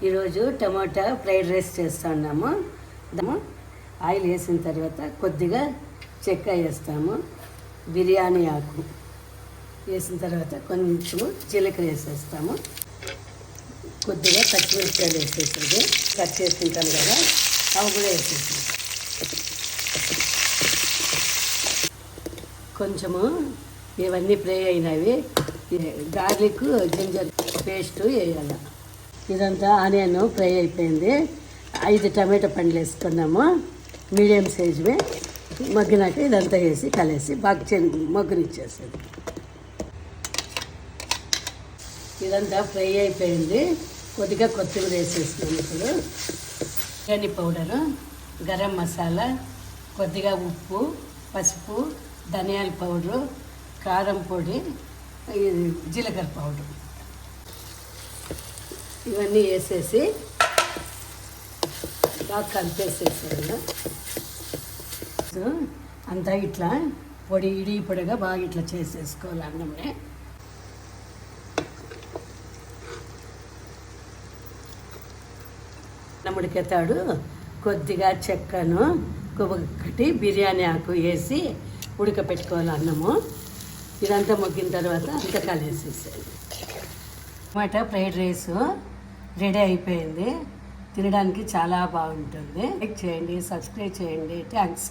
ఈరోజు టమాటా fried rice చేస్తున్నాము. Oil వేసిన తర్వాత కొద్దిగా చెక్క వేస్తాము, బిర్యానీ ఆకు వేసిన తర్వాత కొంచెం జీలకర్ర వేసేస్తాము, కొద్దిగా పచ్చిమిరపకాయలు వేసేసేది కట్ చేసుకుంటాను కదా అవి కూడా వేసేసి కొంచెము ఇవన్నీ ఫ్రై అయినవి గార్లిక్ జింజర్ పేస్ట్ వేయాలి. ఇదంతా ఆనియన్ ఫ్రై అయిపోయింది. 5 టమాటా పండ్లు వేసుకున్నాము, మీడియం సైజువి. మగ్గినాక ఇదంతా వేసి కలిసి బాగా మగ్గునిచ్చేసేది. ఇదంతా ఫ్రై అయిపోయింది. కొద్దిగా కొత్తిమీర వేసేస్తున్నాం. ఇప్పుడు బిర్యానీ పౌడరు, గరం మసాలా, కొద్దిగా ఉప్పు, పసుపు, ధనియాల పౌడరు, కారం పొడి, జీలకర్ర పౌడర్ ఇవన్నీ వేసేసి బాగా కలిపేసేసాను. అంతా ఇట్లా ఇడి పొడిగా బాగా ఇట్లా చేసేసుకోవాలి. అన్నంనే ఉడికేతాడు. కొద్దిగా చెక్కను ఒకటి బిర్యానీ ఆకు వేసి ఉడకపెట్టుకోవాలి అన్నము. ఇదంతా మొగ్గిన తర్వాత అంతా కలిసేసేది. టమాటా ఫ్రైడ్ రైస్ రెడీ అయిపోయింది. తినడానికి చాలా బాగుంటుంది. లైక్ చేయండి, సబ్స్క్రైబ్ చేయండి. థ్యాంక్స్.